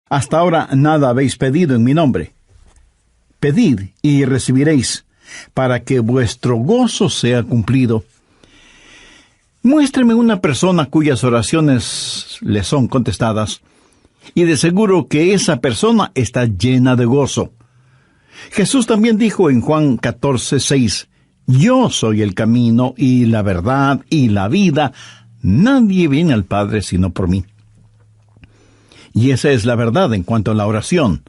Hasta ahora nada habéis pedido en mi nombre. Pedid y recibiréis, para que vuestro gozo sea cumplido. Muéstreme una persona cuyas oraciones le son contestadas, y de seguro que esa persona está llena de gozo. Jesús también dijo en Juan 14:6, Yo soy el camino y la verdad y la vida. Nadie viene al Padre sino por mí. Y esa es la verdad en cuanto a la oración.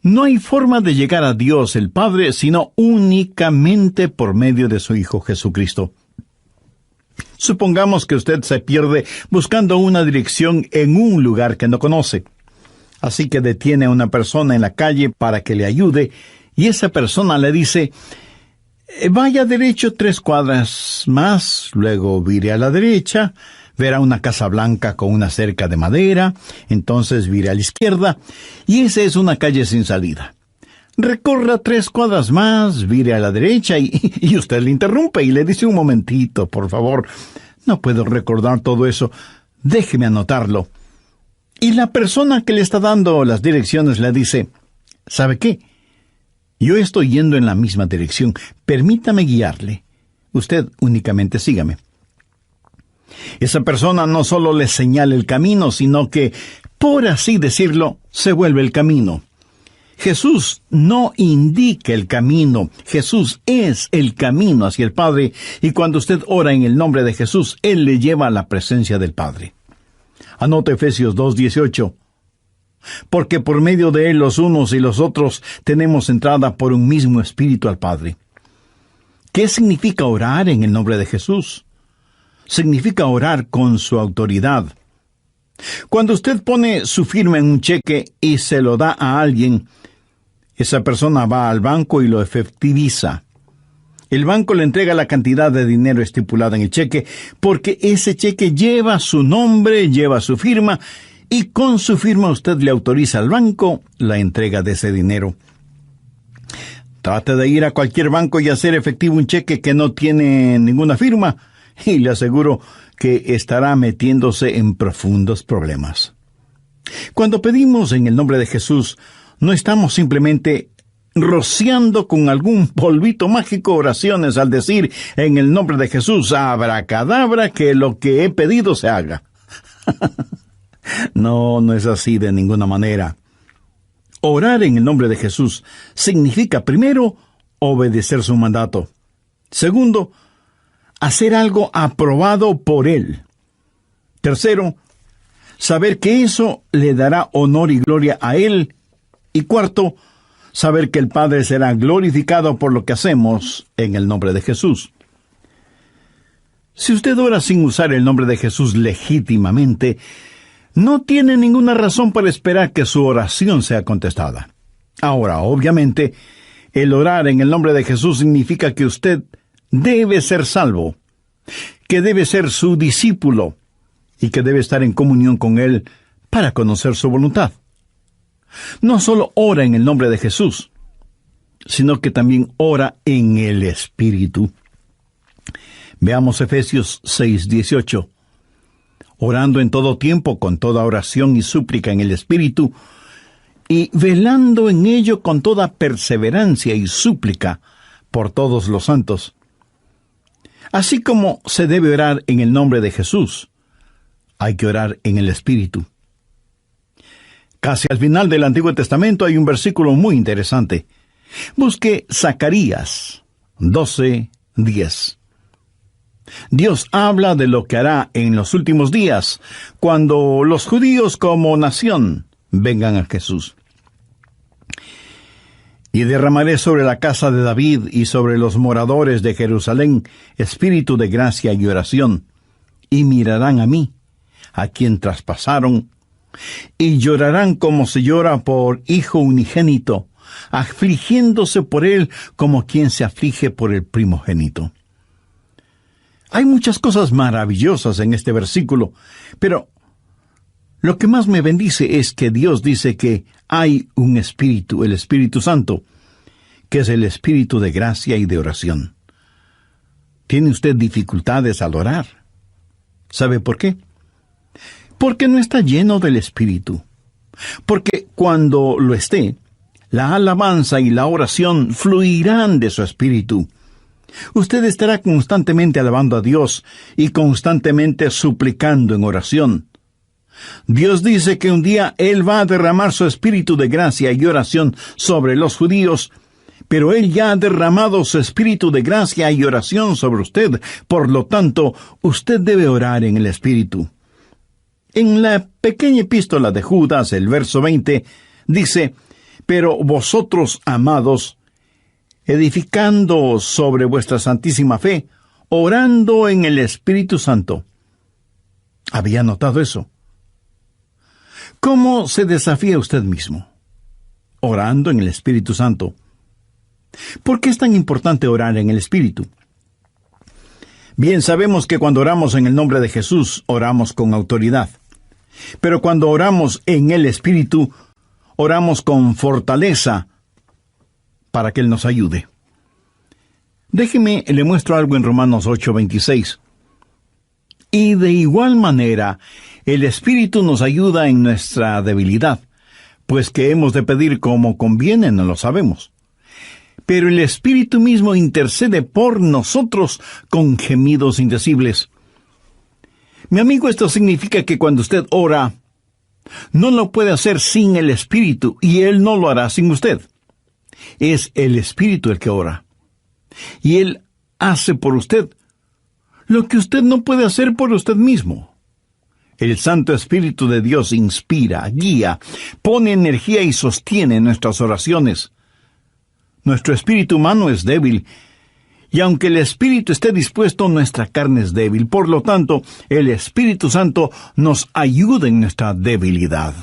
No hay forma de llegar a Dios el Padre sino únicamente por medio de su Hijo Jesucristo. Supongamos que usted se pierde buscando una dirección en un lugar que no conoce. Así que detiene a una persona en la calle para que le ayude, y esa persona le dice, vaya derecho 3 cuadras más, luego vire a la derecha, verá una casa blanca con una cerca de madera, entonces vire a la izquierda, y esa es una calle sin salida. Recorra 3 cuadras más, vire a la derecha, y usted le interrumpe y le dice, un momentito, por favor, no puedo recordar todo eso, déjeme anotarlo. Y la persona que le está dando las direcciones le dice, ¿sabe qué? Yo estoy yendo en la misma dirección, permítame guiarle. Usted únicamente sígame. Esa persona no solo le señala el camino, sino que, por así decirlo, se vuelve el camino. Jesús no indica el camino, Jesús es el camino hacia el Padre, y cuando usted ora en el nombre de Jesús, Él le lleva a la presencia del Padre. Anota Efesios 2:18. Porque por medio de Él los unos y los otros tenemos entrada por un mismo Espíritu al Padre. ¿Qué significa orar en el nombre de Jesús? Significa orar con su autoridad. Cuando usted pone su firma en un cheque y se lo da a alguien, esa persona va al banco y lo efectiviza. El banco le entrega la cantidad de dinero estipulada en el cheque, porque ese cheque lleva su nombre, lleva su firma, y con su firma usted le autoriza al banco la entrega de ese dinero. Trate de ir a cualquier banco y hacer efectivo un cheque que no tiene ninguna firma, y le aseguro que estará metiéndose en profundos problemas. Cuando pedimos en el nombre de Jesús, no estamos simplemente rociando con algún polvito mágico oraciones al decir en el nombre de Jesús, abracadabra, que lo que he pedido se haga. No es así de ninguna manera. Orar en el nombre de Jesús significa, primero, obedecer su mandato. Segundo, hacer algo aprobado por Él. Tercero, saber que eso le dará honor y gloria a Él. Y cuarto, saber que el Padre será glorificado por lo que hacemos en el nombre de Jesús. Si usted ora sin usar el nombre de Jesús legítimamente, no tiene ninguna razón para esperar que su oración sea contestada. Ahora, obviamente, el orar en el nombre de Jesús significa que usted debe ser salvo, que debe ser su discípulo y que debe estar en comunión con Él para conocer su voluntad. No solo ora en el nombre de Jesús, sino que también ora en el Espíritu. Veamos Efesios 6:18. Orando en todo tiempo, con toda oración y súplica en el Espíritu, y velando en ello con toda perseverancia y súplica por todos los santos. Así como se debe orar en el nombre de Jesús, hay que orar en el Espíritu. Casi al final del Antiguo Testamento hay un versículo muy interesante. Busque Zacarías 12:10. Dios habla de lo que hará en los últimos días, cuando los judíos como nación vengan a Jesús. Y derramaré sobre la casa de David y sobre los moradores de Jerusalén espíritu de gracia y oración, y mirarán a mí, a quien traspasaron, y llorarán como se llora por hijo unigénito, afligiéndose por él como quien se aflige por el primogénito. Hay muchas cosas maravillosas en este versículo, pero lo que más me bendice es que Dios dice que hay un Espíritu, el Espíritu Santo, que es el Espíritu de gracia y de oración. ¿Tiene usted dificultades al orar? ¿Sabe por qué? Porque no está lleno del Espíritu. porque cuando lo esté, la alabanza y la oración fluirán de su espíritu. Usted estará constantemente alabando a Dios y constantemente suplicando en oración. Dios dice que un día Él va a derramar su espíritu de gracia y oración sobre los judíos, pero Él ya ha derramado su espíritu de gracia y oración sobre usted. Por lo tanto, usted debe orar en el espíritu. En la pequeña epístola de Judas, el verso 20, dice: «Pero vosotros, amados, edificando sobre vuestra santísima fe, orando en el Espíritu Santo». ¿Había notado eso? ¿Cómo se desafía usted mismo? Orando en el Espíritu Santo. ¿Por qué es tan importante orar en el Espíritu? Bien, sabemos que cuando oramos en el nombre de Jesús, oramos con autoridad. Pero cuando oramos en el Espíritu, oramos con fortaleza para que Él nos ayude. Déjeme, le muestro algo en Romanos 8:26. «Y de igual manera, el Espíritu nos ayuda en nuestra debilidad, pues que hemos de pedir como conviene no lo sabemos. Pero el Espíritu mismo intercede por nosotros con gemidos indecibles». Mi amigo, esto significa que cuando usted ora, no lo puede hacer sin el Espíritu, y Él no lo hará sin usted. Es el Espíritu el que ora. Y Él hace por usted lo que usted no puede hacer por usted mismo. El Santo Espíritu de Dios inspira, guía, pone energía y sostiene nuestras oraciones. Nuestro espíritu humano es débil, y aunque el Espíritu esté dispuesto, nuestra carne es débil. Por lo tanto, el Espíritu Santo nos ayuda en nuestra debilidad.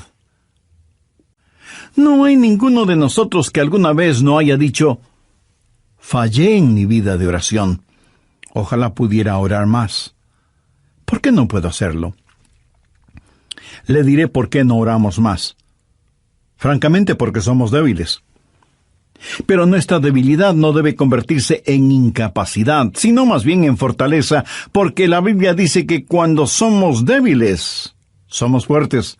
No hay ninguno de nosotros que alguna vez no haya dicho: «Fallé en mi vida de oración. Ojalá pudiera orar más. ¿Por qué no puedo hacerlo?». Le diré por qué no oramos más. Francamente, porque somos débiles. Pero nuestra debilidad no debe convertirse en incapacidad, sino más bien en fortaleza, porque la Biblia dice que cuando somos débiles, somos fuertes.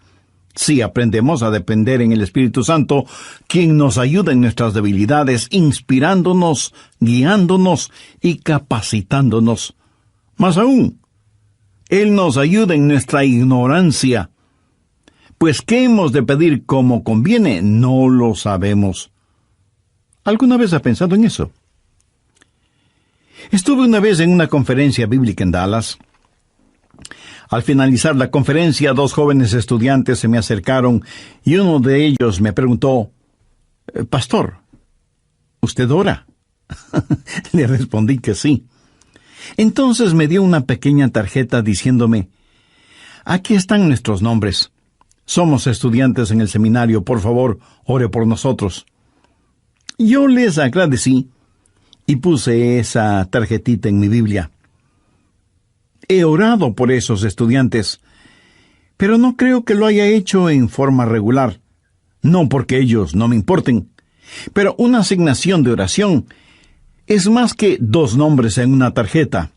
Si aprendemos a depender en el Espíritu Santo, quien nos ayuda en nuestras debilidades, inspirándonos, guiándonos y capacitándonos. Más aún, Él nos ayuda en nuestra ignorancia. Pues ¿qué hemos de pedir como conviene? No lo sabemos. ¿Alguna vez ha pensado en eso? Estuve una vez en una conferencia bíblica en Dallas. Al finalizar la conferencia, 2 jóvenes estudiantes se me acercaron y uno de ellos me preguntó: «Pastor, ¿usted ora?». Le respondí que sí. Entonces me dio una pequeña tarjeta diciéndome: «Aquí están nuestros nombres. Somos estudiantes en el seminario. Por favor, ore por nosotros». Yo les agradecí y puse esa tarjetita en mi Biblia. He orado por esos estudiantes, pero no creo que lo haya hecho en forma regular. No porque ellos no me importen, pero una asignación de oración es más que 2 nombres en una tarjeta.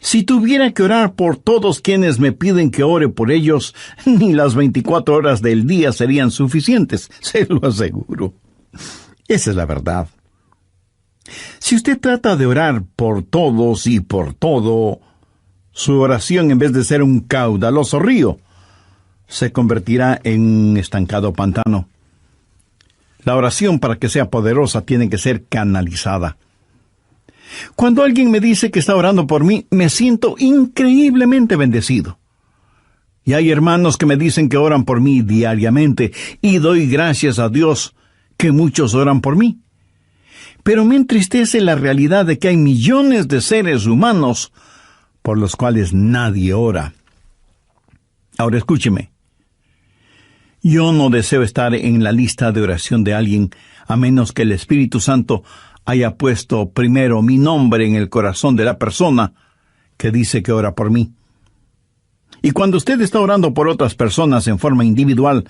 Si tuviera que orar por todos quienes me piden que ore por ellos, ni las 24 horas del día serían suficientes, se lo aseguro. Esa es la verdad. Si usted trata de orar por todos y por todo, su oración, en vez de ser un caudaloso río, se convertirá en un estancado pantano. La oración, para que sea poderosa, tiene que ser canalizada. Cuando alguien me dice que está orando por mí, me siento increíblemente bendecido. Y hay hermanos que me dicen que oran por mí diariamente, y doy gracias a Dios que muchos oran por mí. Pero me entristece la realidad de que hay millones de seres humanos por los cuales nadie ora. Ahora escúcheme. Yo no deseo estar en la lista de oración de alguien, a menos que el Espíritu Santo haya puesto primero mi nombre en el corazón de la persona que dice que ora por mí. Y cuando usted está orando por otras personas en forma individual,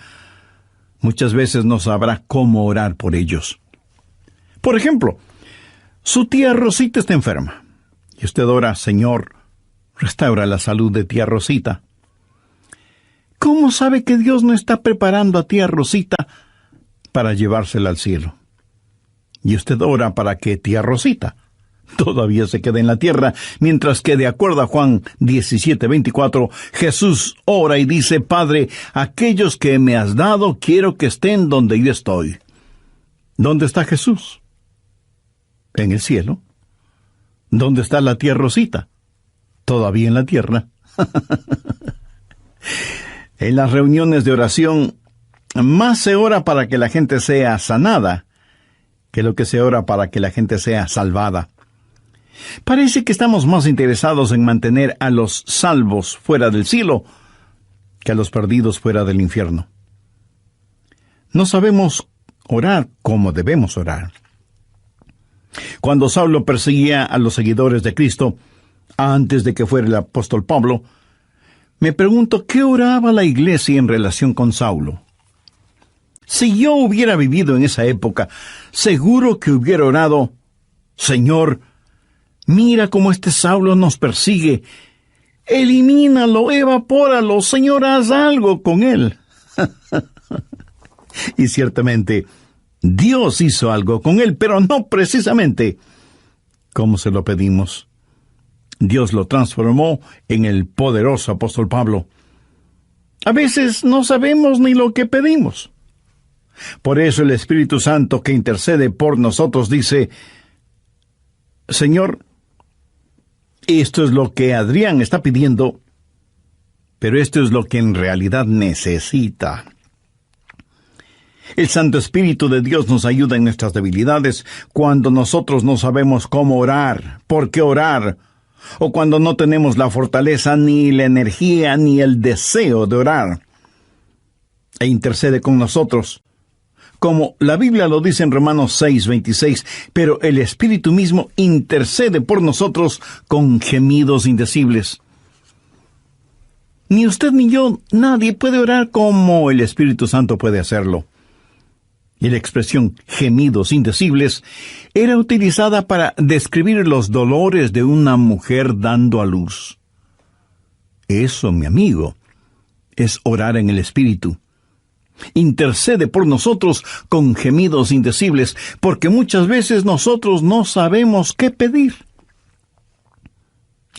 muchas veces no sabrá cómo orar por ellos. Por ejemplo, su tía Rosita está enferma, y usted ora: «Señor, restaura la salud de tía Rosita». ¿Cómo sabe que Dios no está preparando a tía Rosita para llevársela al cielo? Y usted ora para que tía Rosita todavía se quede en la tierra, mientras que, de acuerdo a Juan 17:24, Jesús ora y dice: Padre, aquellos que me has dado, quiero que estén donde yo estoy. ¿Dónde está Jesús? En el cielo. ¿Dónde está la tía Rosita? Todavía en la tierra. En las reuniones de oración, más se ora para que la gente sea sanada que lo que se ora para que la gente sea salvada. Parece que estamos más interesados en mantener a los salvos fuera del cielo que a los perdidos fuera del infierno. No sabemos orar como debemos orar. Cuando Saulo perseguía a los seguidores de Cristo, antes de que fuera el apóstol Pablo, me pregunto qué oraba la iglesia en relación con Saulo. Si yo hubiera vivido en esa época, seguro que hubiera orado: Señor, mira cómo este Saulo nos persigue. Elimínalo, evapóralo, Señor, haz algo con él. Y ciertamente, Dios hizo algo con él, pero no precisamente como se lo pedimos. Dios lo transformó en el poderoso apóstol Pablo. A veces no sabemos ni lo que pedimos. Por eso el Espíritu Santo, que intercede por nosotros, dice: Señor, esto es lo que Adrián está pidiendo, pero esto es lo que en realidad necesita. El Santo Espíritu de Dios nos ayuda en nuestras debilidades cuando nosotros no sabemos cómo orar, por qué orar, o cuando no tenemos la fortaleza, ni la energía, ni el deseo de orar. E intercede con nosotros, como la Biblia lo dice en Romanos 6:26, pero el Espíritu mismo intercede por nosotros con gemidos indecibles. Ni usted ni yo, nadie puede orar como el Espíritu Santo puede hacerlo. Y la expresión gemidos indecibles era utilizada para describir los dolores de una mujer dando a luz. Eso, mi amigo, es orar en el Espíritu. Intercede por nosotros con gemidos indecibles, porque muchas veces nosotros no sabemos qué pedir.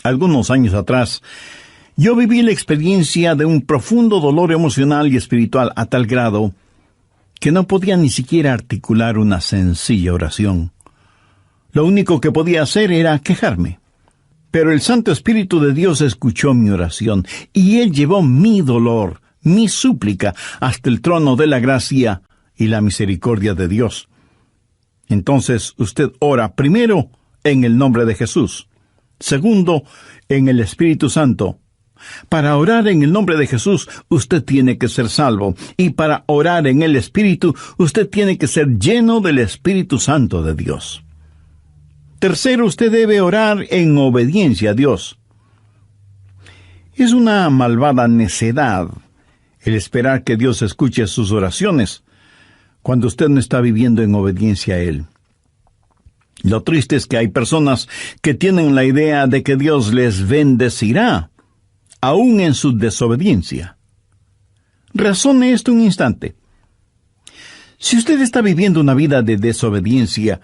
Algunos años atrás, yo viví la experiencia de un profundo dolor emocional y espiritual a tal grado que no podía ni siquiera articular una sencilla oración. Lo único que podía hacer era quejarme. Pero el Santo Espíritu de Dios escuchó mi oración, y Él llevó mi dolor, mi súplica, hasta el trono de la gracia y la misericordia de Dios. Entonces usted ora primero en el nombre de Jesús, segundo en el Espíritu Santo. Para orar en el nombre de Jesús, usted tiene que ser salvo, y para orar en el Espíritu, usted tiene que ser lleno del Espíritu Santo de Dios. Tercero, usted debe orar en obediencia a Dios. Es una malvada necedad el esperar que Dios escuche sus oraciones cuando usted no está viviendo en obediencia a Él. Lo triste es que hay personas que tienen la idea de que Dios les bendecirá, aún en su desobediencia. Razone esto un instante. Si usted está viviendo una vida de desobediencia,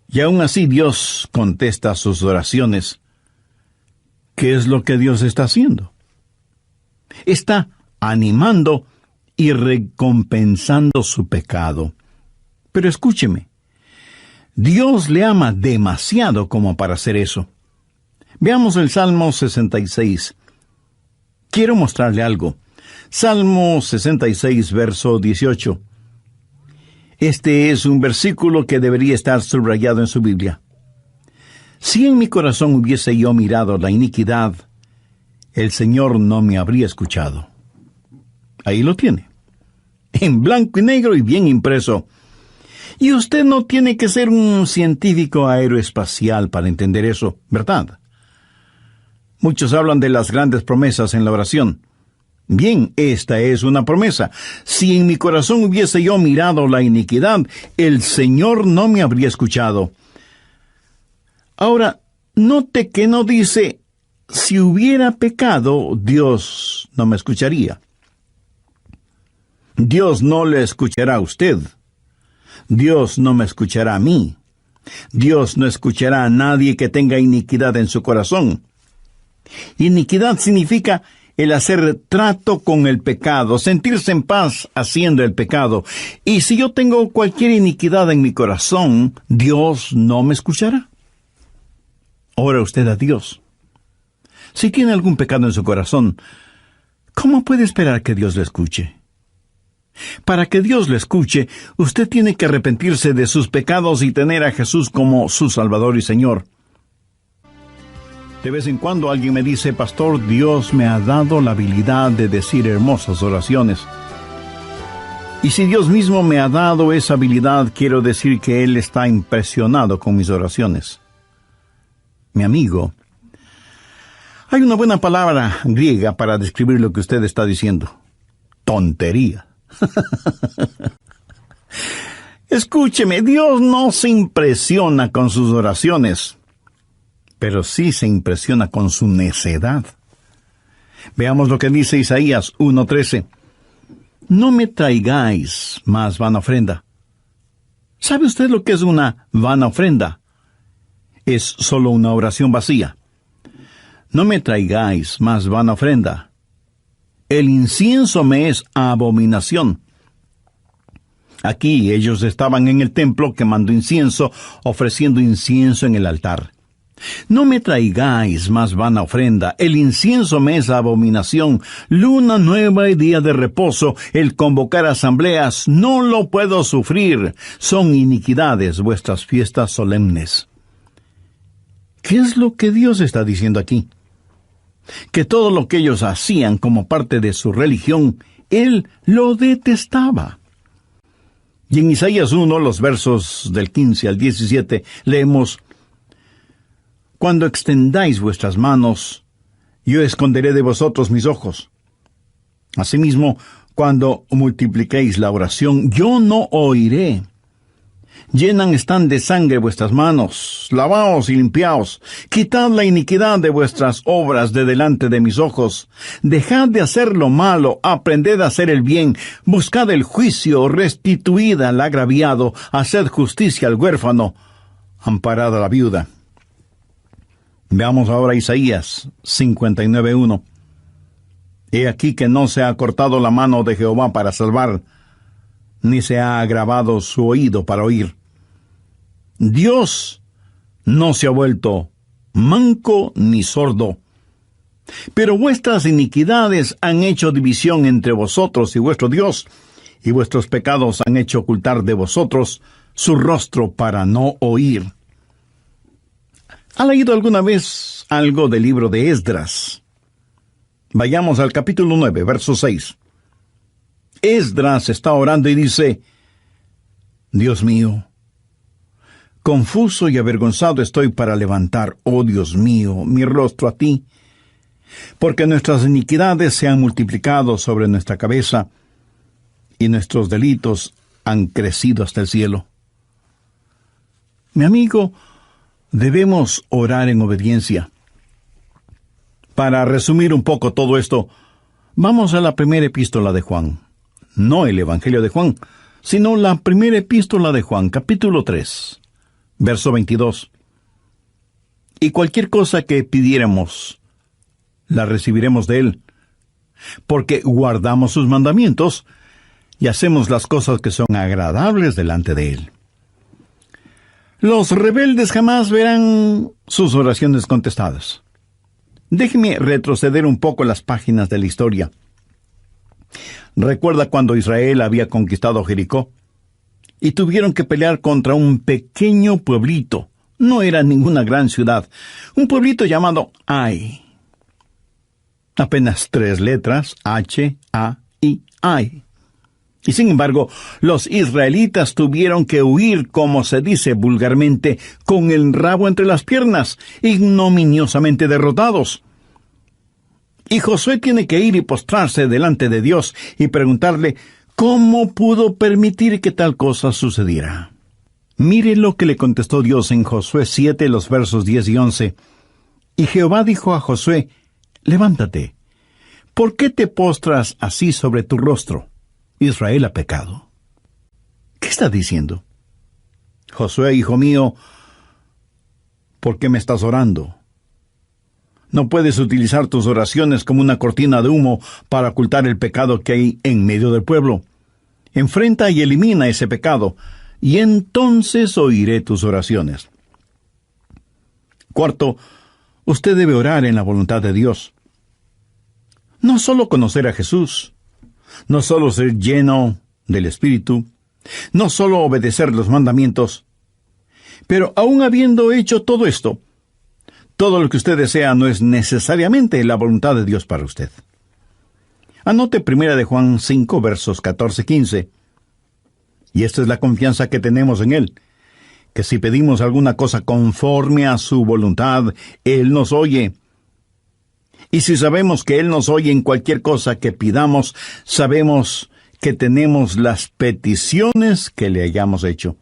y aún así Dios contesta sus oraciones, ¿qué es lo que Dios está haciendo? Está animando y recompensando su pecado. Pero escúcheme, Dios le ama demasiado como para hacer eso. Veamos el Salmo 66. Quiero mostrarle algo. Salmo 66, verso 18. Este es un versículo que debería estar subrayado en su Biblia. Si en mi corazón hubiese yo mirado la iniquidad, el Señor no me habría escuchado. Ahí lo tiene, en blanco y negro y bien impreso. Y usted no tiene que ser un científico aeroespacial para entender eso, ¿verdad? Muchos hablan de las grandes promesas en la oración. Bien, esta es una promesa. Si en mi corazón hubiese yo mirado la iniquidad, el Señor no me habría escuchado. Ahora, note que no dice, si hubiera pecado, Dios no me escucharía. Dios no le escuchará a usted. Dios no me escuchará a mí. Dios no escuchará a nadie que tenga iniquidad en su corazón. Iniquidad significa el hacer trato con el pecado, sentirse en paz haciendo el pecado. Y si yo tengo cualquier iniquidad en mi corazón, Dios no me escuchará. Ora usted a Dios. Si tiene algún pecado en su corazón, ¿cómo puede esperar que Dios le escuche? Para que Dios le escuche, usted tiene que arrepentirse de sus pecados y tener a Jesús como su Salvador y Señor. De vez en cuando alguien me dice, pastor, Dios me ha dado la habilidad de decir hermosas oraciones. Y si Dios mismo me ha dado esa habilidad, quiero decir que Él está impresionado con mis oraciones. Mi amigo, hay una buena palabra griega para describir lo que usted está diciendo. Tontería. Escúcheme, Dios no se impresiona con sus oraciones, pero sí se impresiona con su necedad. Veamos lo que dice Isaías 1:13. No me traigáis más vana ofrenda. ¿Sabe usted lo que es una vana ofrenda? Es solo una oración vacía. No me traigáis más vana ofrenda. El incienso me es abominación. Aquí ellos estaban en el templo quemando incienso, ofreciendo incienso en el altar. No me traigáis más vana ofrenda, el incienso me es abominación, luna nueva y día de reposo, el convocar asambleas, no lo puedo sufrir, son iniquidades vuestras fiestas solemnes. ¿Qué es lo que Dios está diciendo aquí? Que todo lo que ellos hacían como parte de su religión, Él lo detestaba. Y en Isaías 1, los versos del 15 al 17, leemos: Cuando extendáis vuestras manos, yo esconderé de vosotros mis ojos. Asimismo, cuando multipliquéis la oración, yo no oiré. Llenan están de sangre vuestras manos, lavaos y limpiaos, quitad la iniquidad de vuestras obras de delante de mis ojos, dejad de hacer lo malo, aprended a hacer el bien, buscad el juicio, restituid al agraviado, haced justicia al huérfano, amparad a la viuda. Veamos ahora Isaías 59:1. He aquí que no se ha cortado la mano de Jehová para salvar, ni se ha agravado su oído para oír. Dios no se ha vuelto manco ni sordo, pero vuestras iniquidades han hecho división entre vosotros y vuestro Dios, y vuestros pecados han hecho ocultar de vosotros su rostro para no oír. ¿Ha leído alguna vez algo del libro de Esdras? Vayamos al capítulo 9, verso 6. Esdras está orando y dice: Dios mío, confuso y avergonzado estoy para levantar, oh Dios mío, mi rostro a ti, porque nuestras iniquidades se han multiplicado sobre nuestra cabeza, y nuestros delitos han crecido hasta el cielo. Mi amigo, debemos orar en obediencia. Para resumir un poco todo esto, vamos a la primera epístola de Juan. No el Evangelio de Juan, sino la primera epístola de Juan, capítulo 3, verso 22. Y cualquier cosa que pidiéramos, la recibiremos de Él, porque guardamos sus mandamientos y hacemos las cosas que son agradables delante de Él. Los rebeldes jamás verán sus oraciones contestadas. Déjeme retroceder un poco las páginas de la historia. ¿Recuerda cuando Israel había conquistado Jericó? Y tuvieron que pelear contra un pequeño pueblito. No era ninguna gran ciudad. Un pueblito llamado Ai. Apenas 3 letras, H, A, I, Ai. Y sin embargo, los israelitas tuvieron que huir, como se dice vulgarmente, con el rabo entre las piernas, ignominiosamente derrotados. Y Josué tiene que ir y postrarse delante de Dios y preguntarle cómo pudo permitir que tal cosa sucediera. Mire lo que le contestó Dios en Josué 7, los versos 10 y 11. Y Jehová dijo a Josué: Levántate, ¿por qué te postras así sobre tu rostro? Israel ha pecado. ¿Qué está diciendo? Josué, hijo mío, ¿por qué me estás orando? No puedes utilizar tus oraciones como una cortina de humo para ocultar el pecado que hay en medio del pueblo. Enfrenta y elimina ese pecado, y entonces oiré tus oraciones. Cuarto, usted debe orar en la voluntad de Dios. No solo conocer a Jesús, no solo ser lleno del Espíritu, no solo obedecer los mandamientos, pero aun habiendo hecho todo esto, todo lo que usted desea no es necesariamente la voluntad de Dios para usted. Anote 1 de Juan 5, versos 14-15. Y esta es la confianza que tenemos en Él, que si pedimos alguna cosa conforme a su voluntad, Él nos oye. Y si sabemos que Él nos oye en cualquier cosa que pidamos, sabemos que tenemos las peticiones que le hayamos hecho.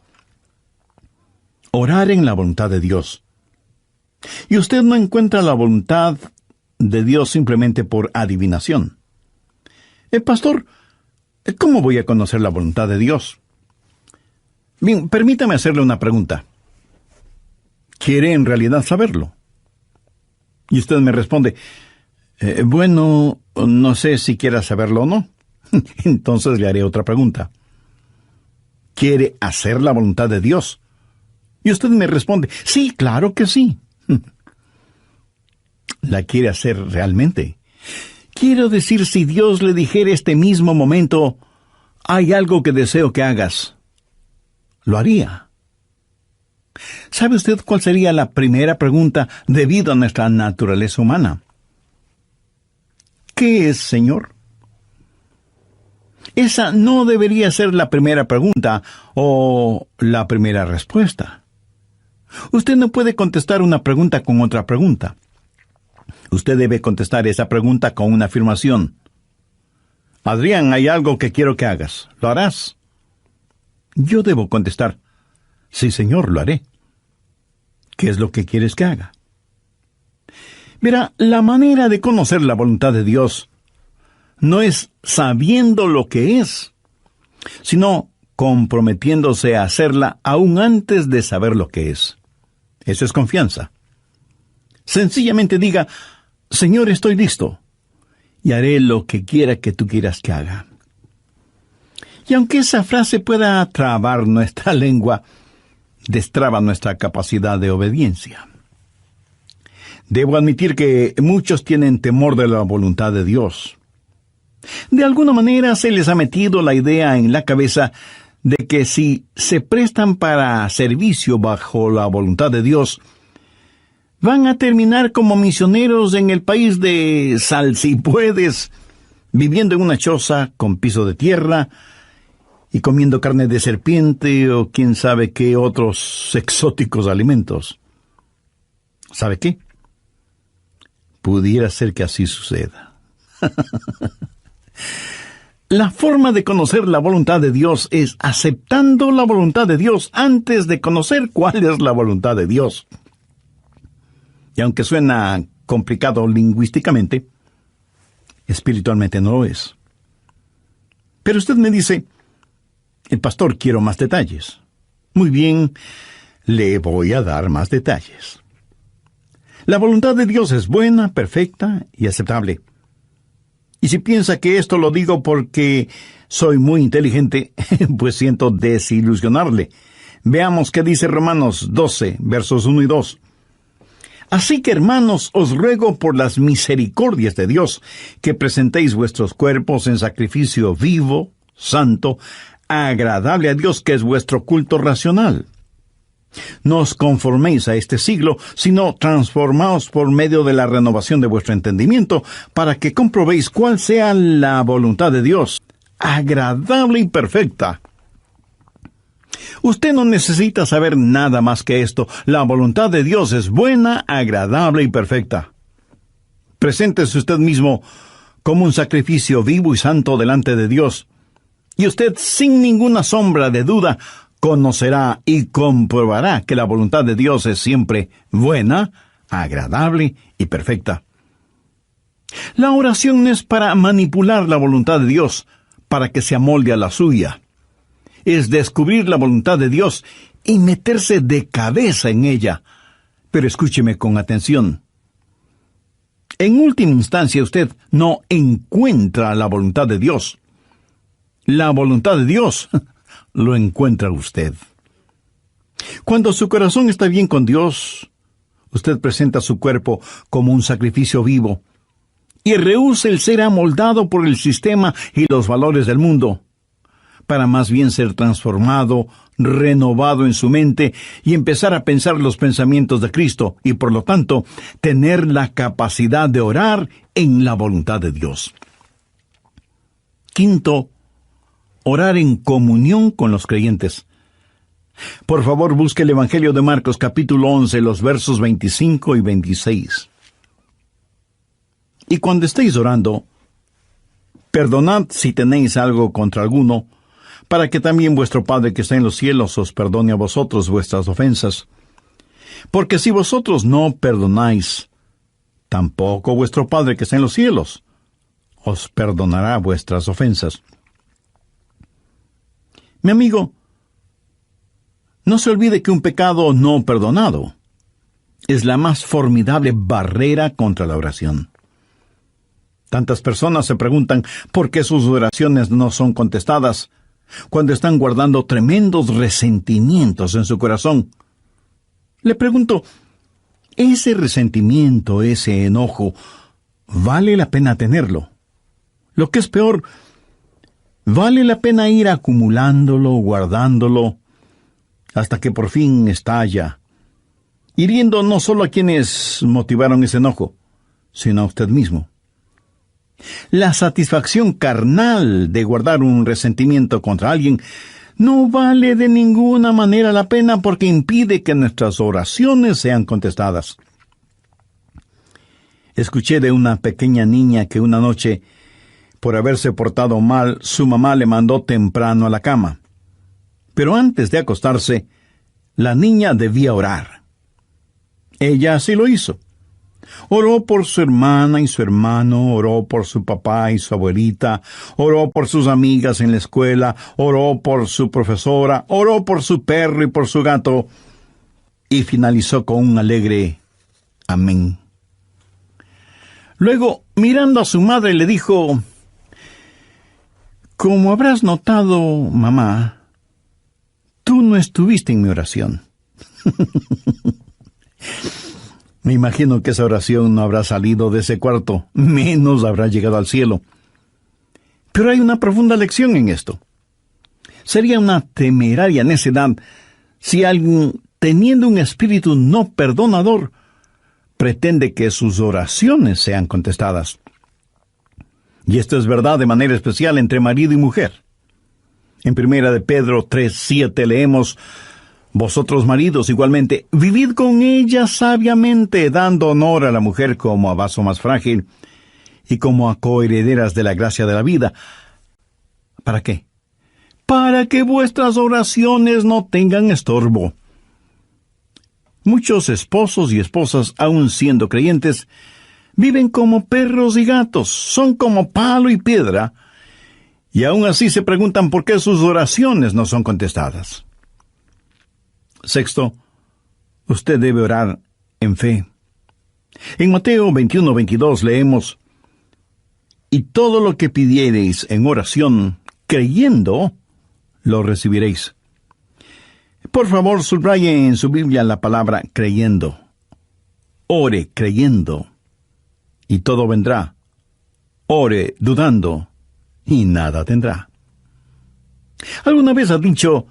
Orar en la voluntad de Dios. Y usted no encuentra la voluntad de Dios simplemente por adivinación. Pastor, ¿cómo voy a conocer la voluntad de Dios? Bien, permítame hacerle una pregunta. ¿Quiere en realidad saberlo? Y usted me responde, bueno, no sé si quiera saberlo o no. Entonces le haré otra pregunta. ¿Quiere hacer la voluntad de Dios? Y usted me responde, sí, claro que sí. ¿La quiere hacer realmente? Quiero decir, si Dios le dijera este mismo momento, hay algo que deseo que hagas, ¿lo haría? ¿Sabe usted cuál sería la primera pregunta debido a nuestra naturaleza humana? ¿Qué es, Señor? Esa no debería ser la primera pregunta o la primera respuesta. Usted no puede contestar una pregunta con otra pregunta. Usted debe contestar esa pregunta con una afirmación. Adrián, hay algo que quiero que hagas. ¿Lo harás? Yo debo contestar, sí, Señor, lo haré. ¿Qué es lo que quieres que haga? Verá, la manera de conocer la voluntad de Dios no es sabiendo lo que es, sino comprometiéndose a hacerla aún antes de saber lo que es. Eso es confianza. Sencillamente diga, Señor, estoy listo, y haré lo que quiera que tú quieras que haga. Y aunque esa frase pueda trabar nuestra lengua, destraba nuestra capacidad de obediencia. Debo admitir que muchos tienen temor de la voluntad de Dios. De alguna manera se les ha metido la idea en la cabeza de que si se prestan para servicio bajo la voluntad de Dios, van a terminar como misioneros en el país de Sal si puedes, viviendo en una choza con piso de tierra y comiendo carne de serpiente o quién sabe qué otros exóticos alimentos. ¿Sabe qué? Pudiera ser que así suceda. La forma de conocer la voluntad de Dios es aceptando la voluntad de Dios antes de conocer cuál es la voluntad de Dios. Y aunque suena complicado lingüísticamente, espiritualmente no lo es. Pero usted me dice, el pastor, quiero más detalles. Muy bien, le voy a dar más detalles. La voluntad de Dios es buena, perfecta y aceptable. Y si piensa que esto lo digo porque soy muy inteligente, pues siento desilusionarle. Veamos qué dice Romanos 12, versos 1 y 2. Así que, hermanos, os ruego por las misericordias de Dios, que presentéis vuestros cuerpos en sacrificio vivo, santo, agradable a Dios, que es vuestro culto racional. No os conforméis a este siglo, sino transformaos por medio de la renovación de vuestro entendimiento, para que comprobéis cuál sea la voluntad de Dios, agradable y perfecta. Usted no necesita saber nada más que esto. La voluntad de Dios es buena, agradable y perfecta. Preséntese usted mismo como un sacrificio vivo y santo delante de Dios, y usted, sin ninguna sombra de duda, conocerá y comprobará que la voluntad de Dios es siempre buena, agradable y perfecta. La oración no es para manipular la voluntad de Dios, para que se amolde a la suya. Es descubrir la voluntad de Dios y meterse de cabeza en ella. Pero escúcheme con atención. En última instancia, usted no encuentra la voluntad de Dios. La voluntad de Dios lo encuentra usted. Cuando su corazón está bien con Dios, usted presenta su cuerpo como un sacrificio vivo y rehúsa el ser amoldado por el sistema y los valores del mundo, para más bien ser transformado, renovado en su mente y empezar a pensar los pensamientos de Cristo y, por lo tanto, tener la capacidad de orar en la voluntad de Dios. Quinto, orar en comunión con los creyentes. Por favor, busque el Evangelio de Marcos, capítulo 11, los versos 25 y 26. Y cuando estéis orando, perdonad si tenéis algo contra alguno, para que también vuestro Padre que está en los cielos os perdone a vosotros vuestras ofensas. Porque si vosotros no perdonáis, tampoco vuestro Padre que está en los cielos os perdonará vuestras ofensas. Mi amigo, no se olvide que un pecado no perdonado es la más formidable barrera contra la oración. Tantas personas se preguntan por qué sus oraciones no son contestadas cuando están guardando tremendos resentimientos en su corazón. Le pregunto, ¿ese resentimiento, ese enojo, vale la pena tenerlo? Lo que es peor, ¿vale la pena ir acumulándolo, guardándolo, hasta que por fin estalla, hiriendo no solo a quienes motivaron ese enojo, sino a usted mismo? La satisfacción carnal de guardar un resentimiento contra alguien no vale de ninguna manera la pena porque impide que nuestras oraciones sean contestadas. Escuché de una pequeña niña que una noche, por haberse portado mal, su mamá le mandó temprano a la cama. Pero antes de acostarse, la niña debía orar. Ella así lo hizo. Oró por su hermana y su hermano, oró por su papá y su abuelita, oró por sus amigas en la escuela, oró por su profesora, oró por su perro y por su gato, y finalizó con un alegre amén. Luego, mirando a su madre, le dijo: «Como habrás notado, mamá, tú no estuviste en mi oración». Me imagino que esa oración no habrá salido de ese cuarto, menos habrá llegado al cielo. Pero hay una profunda lección en esto. Sería una temeraria necedad si alguien, teniendo un espíritu no perdonador, pretende que sus oraciones sean contestadas. Y esto es verdad de manera especial entre marido y mujer. En 1 de Pedro 3:7 leemos: «Vosotros maridos igualmente, vivid con ella sabiamente, dando honor a la mujer como a vaso más frágil y como a coherederas de la gracia de la vida». ¿Para qué? Para que vuestras oraciones no tengan estorbo. Muchos esposos y esposas, aun siendo creyentes, viven como perros y gatos, son como palo y piedra, y aun así se preguntan por qué sus oraciones no son contestadas. Sexto, usted debe orar en fe. En Mateo 21:22 leemos: «Y todo lo que pidiereis en oración, creyendo, lo recibiréis». Por favor, subraye en su Biblia la palabra creyendo. Ore creyendo, y todo vendrá. Ore dudando, y nada tendrá. ¿Alguna vez has dicho: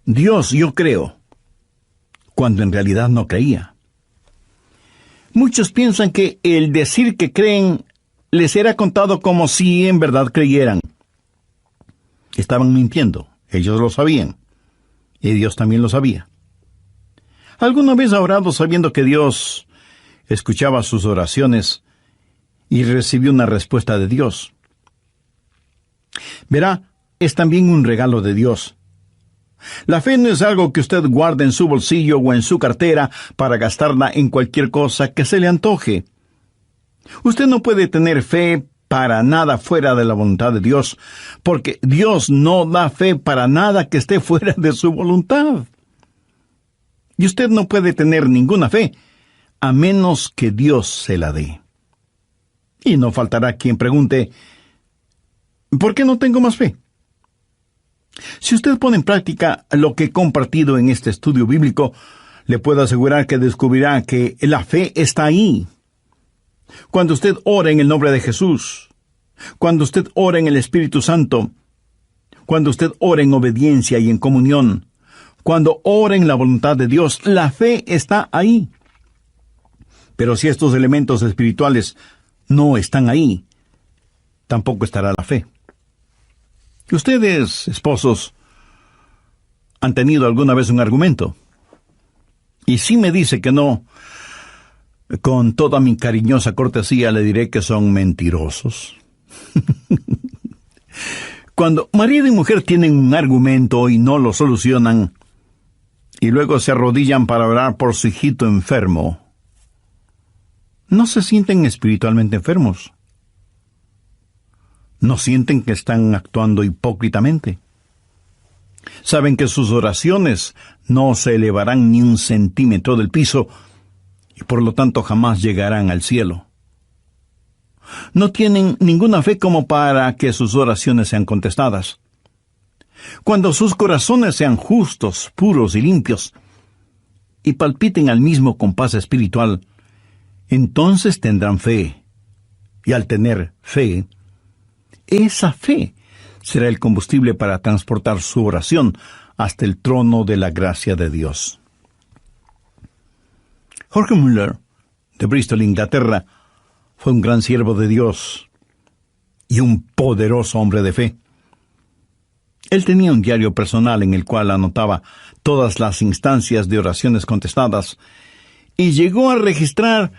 «Dios, yo creo», cuando en realidad no creía? Muchos piensan que el decir que creen les será contado como si en verdad creyeran. Estaban mintiendo, ellos lo sabían, y Dios también lo sabía. ¿Alguna vez ha orado sabiendo que Dios escuchaba sus oraciones y recibió una respuesta de Dios? Verá, es también un regalo de Dios. La fe no es algo que usted guarde en su bolsillo o en su cartera para gastarla en cualquier cosa que se le antoje. Usted no puede tener fe para nada fuera de la voluntad de Dios, porque Dios no da fe para nada que esté fuera de su voluntad. Y usted no puede tener ninguna fe a menos que Dios se la dé. Y no faltará quien pregunte, ¿por qué no tengo más fe? Si usted pone en práctica lo que he compartido en este estudio bíblico, le puedo asegurar que descubrirá que la fe está ahí. Cuando usted ora en el nombre de Jesús, cuando usted ora en el Espíritu Santo, cuando usted ora en obediencia y en comunión, cuando ora en la voluntad de Dios, la fe está ahí. Pero si estos elementos espirituales no están ahí, tampoco estará la fe. Ustedes, esposos, ¿han tenido alguna vez un argumento? Y si me dice que no, con toda mi cariñosa cortesía le diré que son mentirosos. Cuando marido y mujer tienen un argumento y no lo solucionan, y luego se arrodillan para orar por su hijito enfermo, ¿no se sienten espiritualmente enfermos? ¿No sienten que están actuando hipócritamente? Saben que sus oraciones no se elevarán ni un centímetro del piso y por lo tanto jamás llegarán al cielo. No tienen ninguna fe como para que sus oraciones sean contestadas. Cuando sus corazones sean justos, puros y limpios, y palpiten al mismo compás espiritual, entonces tendrán fe. Y al tener fe, esa fe será el combustible para transportar su oración hasta el trono de la gracia de Dios. Jorge Mueller, de Bristol, Inglaterra, fue un gran siervo de Dios y un poderoso hombre de fe. Él tenía un diario personal en el cual anotaba todas las instancias de oraciones contestadas y llegó a registrar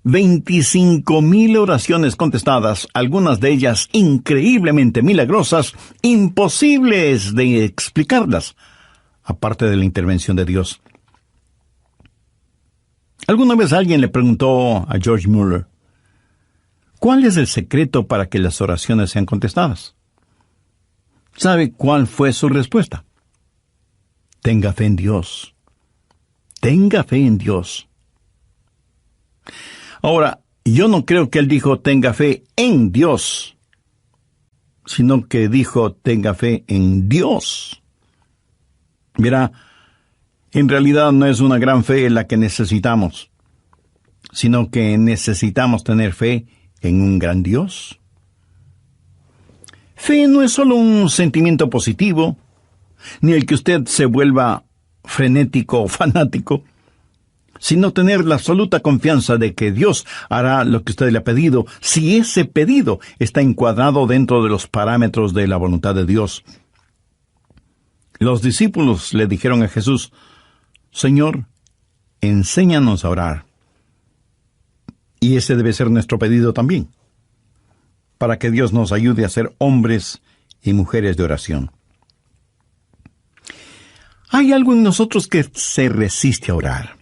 25,000 oraciones contestadas, algunas de ellas increíblemente milagrosas, imposibles de explicarlas, aparte de la intervención de Dios. Alguna vez alguien le preguntó a George Mueller, ¿cuál es el secreto para que las oraciones sean contestadas? ¿Sabe cuál fue su respuesta? Tenga fe en Dios. Tenga fe en Dios. Ahora, yo no creo que él dijo tenga fe en Dios, sino que dijo tenga fe en Dios. Mira, en realidad no es una gran fe la que necesitamos, sino que necesitamos tener fe en un gran Dios. Fe no es solo un sentimiento positivo, ni el que usted se vuelva frenético o fanático, sino tener la absoluta confianza de que Dios hará lo que usted le ha pedido, si ese pedido está encuadrado dentro de los parámetros de la voluntad de Dios. Los discípulos le dijeron a Jesús, Señor, enséñanos a orar. Y ese debe ser nuestro pedido también, para que Dios nos ayude a ser hombres y mujeres de oración. Hay algo en nosotros que se resiste a orar.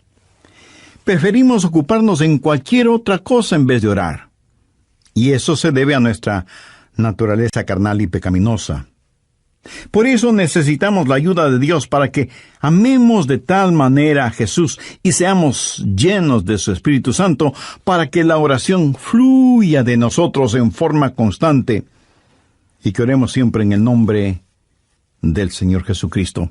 Preferimos ocuparnos en cualquier otra cosa en vez de orar. Y eso se debe a nuestra naturaleza carnal y pecaminosa. Por eso necesitamos la ayuda de Dios para que amemos de tal manera a Jesús y seamos llenos de su Espíritu Santo para que la oración fluya de nosotros en forma constante y que oremos siempre en el nombre del Señor Jesucristo.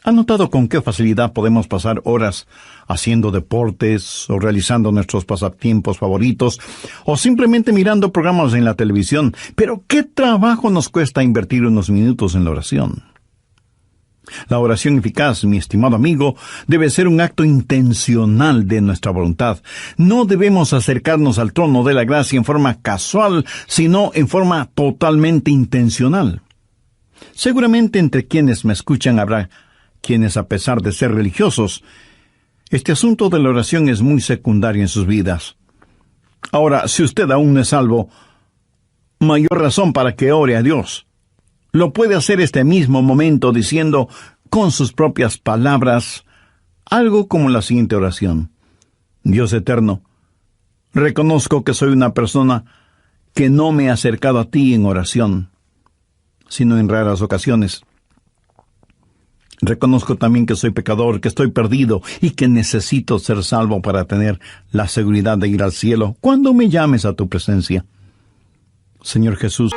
¿Ha notado con qué facilidad podemos pasar horas haciendo deportes o realizando nuestros pasatiempos favoritos o simplemente mirando programas en la televisión? Pero ¿qué trabajo nos cuesta invertir unos minutos en la oración? La oración eficaz, mi estimado amigo, debe ser un acto intencional de nuestra voluntad. No debemos acercarnos al trono de la gracia en forma casual, sino en forma totalmente intencional. Seguramente entre quienes me escuchan habrá quienes, a pesar de ser religiosos, este asunto de la oración es muy secundario en sus vidas. Ahora, si usted aún no es salvo, mayor razón para que ore a Dios. Lo puede hacer este mismo momento diciendo con sus propias palabras algo como la siguiente oración. Dios eterno, reconozco que soy una persona que no me he acercado a ti en oración, sino en raras ocasiones. Reconozco también que soy pecador, que estoy perdido y que necesito ser salvo para tener la seguridad de ir al cielo cuando me llames a tu presencia. Señor Jesús,